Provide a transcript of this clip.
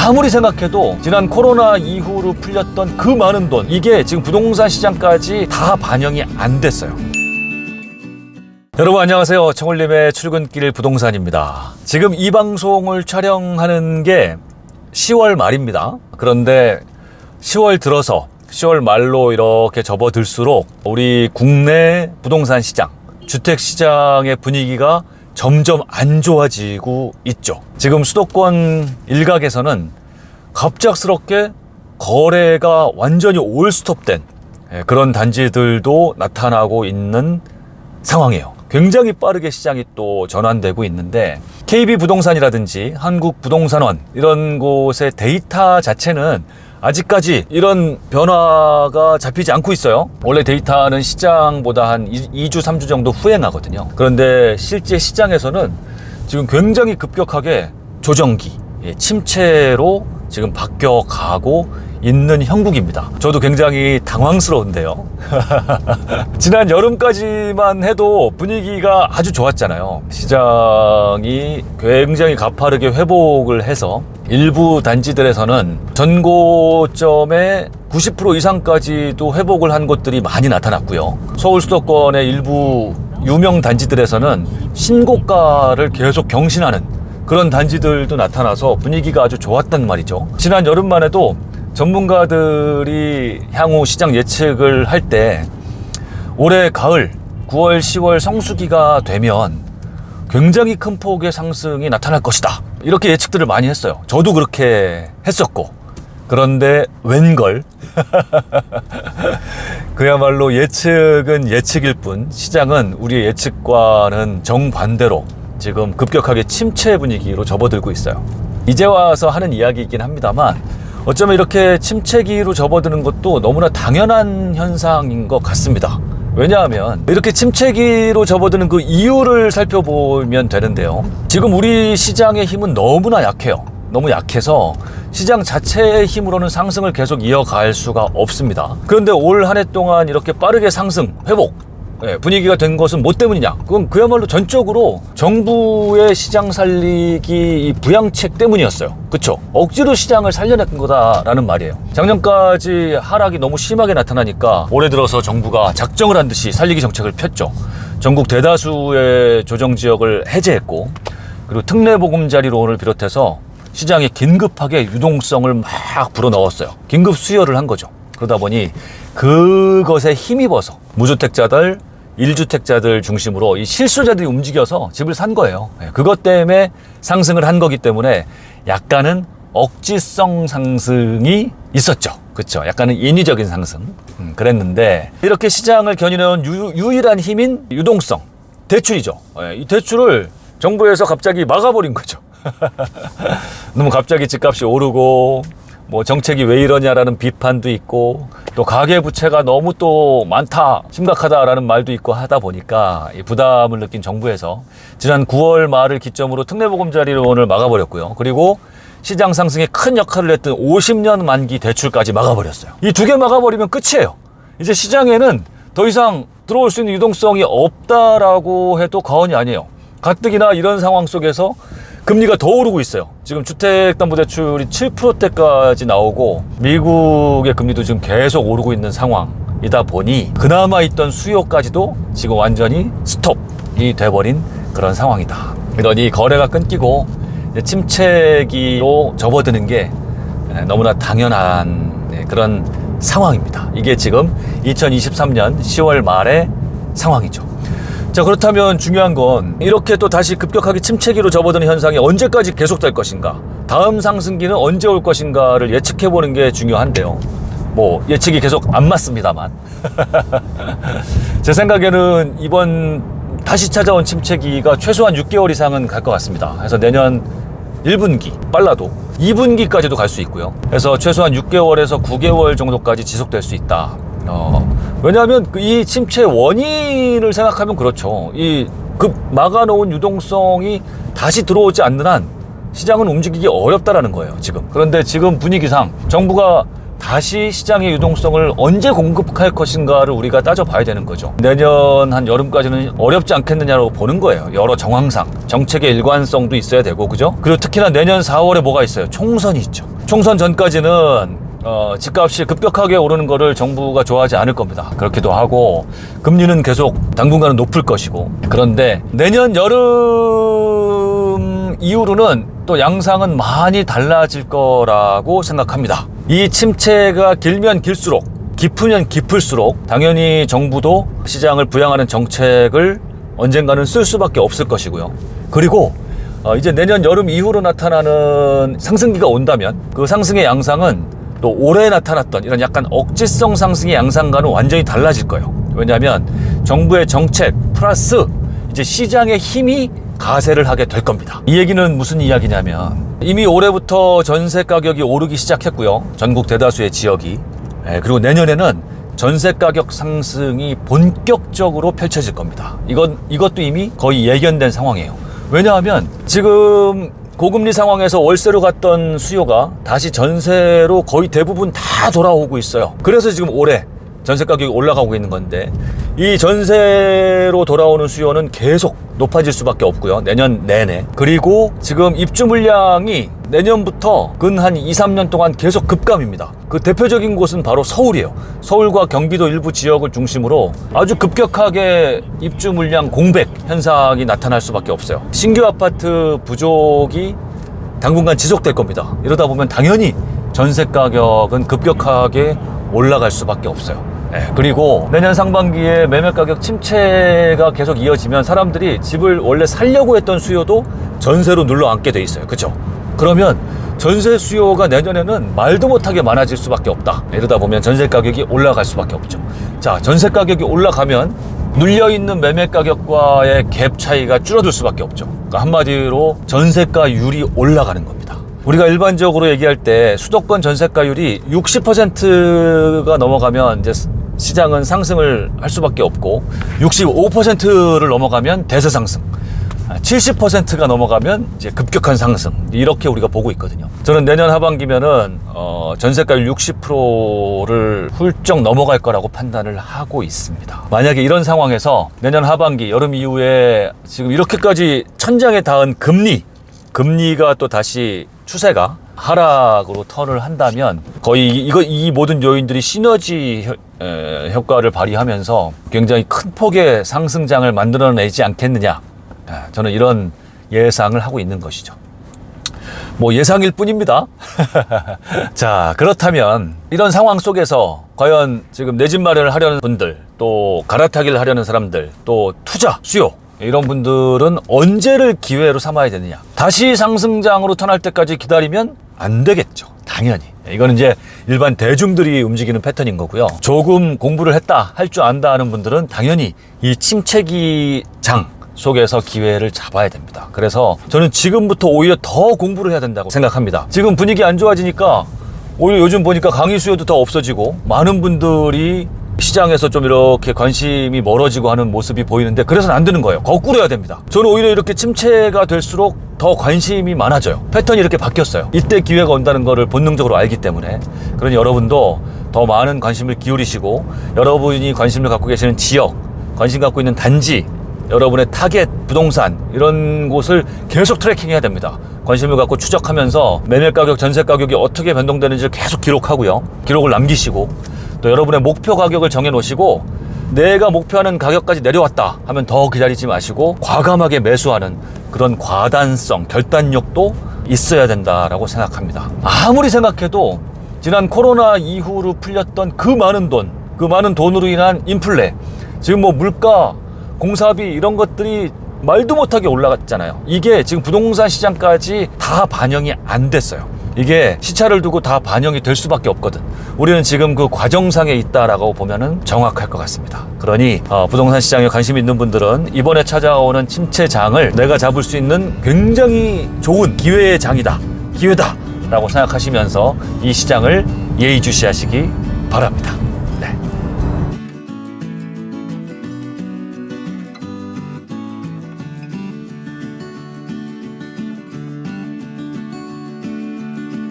아무리 생각해도 지난 코로나 이후로 풀렸던 그 많은 돈, 이게 지금 부동산 시장까지 다 반영이 안 됐어요. 여러분 안녕하세요. 청울님의 출근길 부동산입니다. 지금 이 방송을 촬영하는 게 10월 말입니다. 그런데 10월 들어서 10월 말로 이렇게 접어들수록 우리 국내 부동산 시장, 주택 시장의 분위기가 점점 안 좋아지고 있죠. 지금 수도권 일각에서는 갑작스럽게 거래가 완전히 올스톱된 그런 단지들도 나타나고 있는 상황이에요. 굉장히 빠르게 시장이 또 전환되고 있는데, KB부동산이라든지 한국부동산원 이런 곳의 데이터 자체는 아직까지 이런 변화가 잡히지 않고 있어요. 원래 데이터는 시장보다 한 2주, 3주 정도 후에 나거든요. 그런데 실제 시장에서는 지금 굉장히 급격하게 조정기, 침체로 지금 바뀌어가고 있는 형국입니다. 저도 굉장히 당황스러운데요. 지난 여름까지만 해도 분위기가 아주 좋았잖아요. 시장이 굉장히 가파르게 회복을 해서 일부 단지들에서는 전고점의 90% 이상까지도 회복을 한 곳들이 많이 나타났고요. 서울 수도권의 일부 유명 단지들에서는 신고가를 계속 경신하는 그런 단지들도 나타나서 분위기가 아주 좋았단 말이죠. 지난 여름만 해도 전문가들이 향후 시장 예측을 할 때 올해 가을 9월 10월 성수기가 되면 굉장히 큰 폭의 상승이 나타날 것이다, 이렇게 예측들을 많이 했어요. 저도 그렇게 했었고. 그런데 웬걸 그야말로 예측은 예측일 뿐 시장은 우리의 예측과는 정반대로 지금 급격하게 침체 분위기로 접어들고 있어요. 이제 와서 하는 이야기이긴 합니다만, 어쩌면 이렇게 침체기로 접어드는 것도 너무나 당연한 현상인 것 같습니다. 왜냐하면 이렇게 침체기로 접어드는 그 이유를 살펴보면 되는데요. 지금 우리 시장의 힘은 너무나 약해요. 너무 약해서 시장 자체의 힘으로는 상승을 계속 이어갈 수가 없습니다. 그런데 올 한 해 동안 이렇게 빠르게 상승, 회복, 분위기가 된 것은 뭐 때문이냐? 그건 그야말로 전적으로 정부의 시장 살리기 이 부양책 때문이었어요. 그쵸? 억지로 시장을 살려낸 거다라는 말이에요. 작년까지 하락이 너무 심하게 나타나니까 올해 들어서 정부가 작정을 한 듯이 살리기 정책을 폈죠. 전국 대다수의 조정지역을 해제했고, 그리고 특례보금자리론을 비롯해서 시장에 긴급하게 유동성을 막 불어넣었어요. 긴급 수혈을 한 거죠. 그러다 보니 그것에 힘입어서 무주택자들, 1주택자들 중심으로 이 실수자들이 움직여서 집을 산 거예요. 그것 때문에 상승을 한 거기 때문에 약간은 억지성 상승이 있었죠. 그렇죠? 약간은 인위적인 상승. 그랬는데 이렇게 시장을 견인해온 유일한 힘인 유동성, 대출이죠. 이 대출을 정부에서 갑자기 막아버린 거죠. 너무 갑자기 집값이 오르고 뭐 정책이 왜 이러냐라는 비판도 있고, 또 가계부채가 너무 또 많다, 심각하다라는 말도 있고 하다 보니까 이 부담을 느낀 정부에서 지난 9월 말을 기점으로 특례보금자리론을 막아버렸고요. 그리고 시장 상승에 큰 역할을 했던 50년 만기 대출까지 막아버렸어요. 이 두 개 막아버리면 끝이에요. 이제 시장에는 더 이상 들어올 수 있는 유동성이 없다라고 해도 과언이 아니에요. 가뜩이나 이런 상황 속에서 금리가 더 오르고 있어요. 지금 주택담보대출이 7%대까지 나오고 미국의 금리도 지금 계속 오르고 있는 상황이다 보니 그나마 있던 수요까지도 지금 완전히 스톱이 돼버린 그런 상황이다. 이러니 거래가 끊기고 침체기로 접어드는 게 너무나 당연한 그런 상황입니다. 이게 지금 2023년 10월 말의 상황이죠. 자, 그렇다면 중요한 건 이렇게 또 다시 급격하게 침체기로 접어드는 현상이 언제까지 계속될 것인가, 다음 상승기는 언제 올 것인가를 예측해보는 게 중요한데요. 뭐 예측이 계속 안 맞습니다만 제 생각에는 이번 다시 찾아온 침체기가 최소한 6개월 이상은 갈 것 같습니다. 그래서 내년 1분기, 빨라도 2분기까지도 갈 수 있고요. 그래서 최소한 6개월에서 9개월 정도까지 지속될 수 있다. 왜냐하면 이 침체 원인을 생각하면 그렇죠. 이 막아놓은 유동성이 다시 들어오지 않는 한 시장은 움직이기 어렵다라는 거예요, 지금. 그런데 지금 분위기상 정부가 다시 시장의 유동성을 언제 공급할 것인가를 우리가 따져봐야 되는 거죠. 내년 한 여름까지는 어렵지 않겠느냐고 보는 거예요. 여러 정황상 정책의 일관성도 있어야 되고, 그죠? 그리고 특히나 내년 4월에 뭐가 있어요? 총선이 있죠. 총선 전까지는 집값이 급격하게 오르는 거를 정부가 좋아하지 않을 겁니다. 그렇기도 하고 금리는 계속 당분간은 높을 것이고, 그런데 내년 여름 이후로는 또 양상은 많이 달라질 거라고 생각합니다. 이 침체가 길면 길수록, 깊으면 깊을수록 당연히 정부도 시장을 부양하는 정책을 언젠가는 쓸 수밖에 없을 것이고요. 그리고 이제 내년 여름 이후로 나타나는 상승기가 온다면 그 상승의 양상은 또 올해 나타났던 이런 약간 억지성 상승의 양상과는 완전히 달라질 거예요. 왜냐하면 정부의 정책 플러스 이제 시장의 힘이 가세를 하게 될 겁니다. 이 얘기는 무슨 이야기냐면, 이미 올해부터 전세 가격이 오르기 시작했고요. 전국 대다수의 지역이. 그리고 내년에는 전세 가격 상승이 본격적으로 펼쳐질 겁니다. 이것도 이미 거의 예견된 상황이에요. 왜냐하면 지금 고금리 상황에서 월세로 갔던 수요가 다시 전세로 거의 대부분 다 돌아오고 있어요. 그래서 지금 올해 전세 가격이 올라가고 있는 건데, 이 전세로 돌아오는 수요는 계속 높아질 수밖에 없고요. 내년 내내. 그리고 지금 입주 물량이 내년부터 근 한 2, 3년 동안 계속 급감입니다. 그 대표적인 곳은 바로 서울이에요. 서울과 경기도 일부 지역을 중심으로 아주 급격하게 입주 물량 공백 현상이 나타날 수밖에 없어요. 신규 아파트 부족이 당분간 지속될 겁니다. 이러다 보면 당연히 전세 가격은 급격하게 올라갈 수밖에 없어요. 그리고 내년 상반기에 매매 가격 침체가 계속 이어지면 사람들이 집을 원래 살려고 했던 수요도 전세로 눌러 앉게 돼 있어요. 그렇죠? 그러면 전세 수요가 내년에는 말도 못하게 많아질 수밖에 없다. 이러다 보면 전세 가격이 올라갈 수밖에 없죠. 자, 전세 가격이 올라가면 눌려있는 매매 가격과의 갭 차이가 줄어들 수밖에 없죠. 그러니까 한마디로 전세가율이 올라가는 겁니다. 우리가 일반적으로 얘기할 때 수도권 전세가율이 60%가 넘어가면 이제 시장은 상승을 할 수밖에 없고, 65%를 넘어가면 대세 상승, 70%가 넘어가면 이제 급격한 상승, 이렇게 우리가 보고 있거든요. 저는 내년 하반기면은 전세가율 60%를 훌쩍 넘어갈 거라고 판단을 하고 있습니다. 만약에 이런 상황에서 내년 하반기 여름 이후에 지금 이렇게까지 천장에 닿은 금리가 또 다시 추세가 하락으로 턴을 한다면 거의 이 모든 요인들이 시너지 효과를 발휘하면서 굉장히 큰 폭의 상승장을 만들어내지 않겠느냐, 저는 이런 예상을 하고 있는 것이죠. 뭐 예상일 뿐입니다. 자, 그렇다면 이런 상황 속에서 과연 지금 내 집 마련을 하려는 분들, 또 갈아타기를 하려는 사람들, 또 투자 수요, 이런 분들은 언제를 기회로 삼아야 되느냐? 다시 상승장으로 턴할 때까지 기다리면 안 되겠죠. 당연히. 이거는 이제 일반 대중들이 움직이는 패턴인 거고요. 조금 공부를 했다, 할 줄 안다 하는 분들은 당연히 이 침체기 장 속에서 기회를 잡아야 됩니다. 그래서 저는 지금부터 오히려 더 공부를 해야 된다고 생각합니다. 지금 분위기 안 좋아지니까 오히려 요즘 보니까 강의 수요도 더 없어지고, 많은 분들이 시장에서 좀 이렇게 관심이 멀어지고 하는 모습이 보이는데, 그래서는 안 되는 거예요. 거꾸로 해야 됩니다. 저는 오히려 이렇게 침체가 될수록 더 관심이 많아져요. 패턴이 이렇게 바뀌었어요. 이때 기회가 온다는 거를 본능적으로 알기 때문에. 그러니 여러분도 더 많은 관심을 기울이시고, 여러분이 관심을 갖고 계시는 지역, 관심 갖고 있는 단지, 여러분의 타겟 부동산, 이런 곳을 계속 트래킹해야 됩니다. 관심을 갖고 추적하면서 매매 가격, 전세 가격이 어떻게 변동되는지를 계속 기록하고요. 기록을 남기시고, 또 여러분의 목표 가격을 정해 놓으시고, 내가 목표하는 가격까지 내려왔다 하면 더 기다리지 마시고 과감하게 매수하는 그런 과단성, 결단력도 있어야 된다라고 생각합니다. 아무리 생각해도 지난 코로나 이후로 풀렸던 그 많은 돈으로 인한 인플레, 지금 뭐 물가, 공사비 이런 것들이 말도 못하게 올라갔잖아요. 이게 지금 부동산 시장까지 다 반영이 안 됐어요. 이게 시차를 두고 다 반영이 될 수밖에 없거든. 우리는 지금 그 과정상에 있다라고 보면은 정확할 것 같습니다. 그러니 부동산 시장에 관심 있는 분들은 이번에 찾아오는 침체장을 내가 잡을 수 있는 굉장히 좋은 기회의 장이다, 기회다 라고 생각하시면서 이 시장을 예의주시하시기 바랍니다.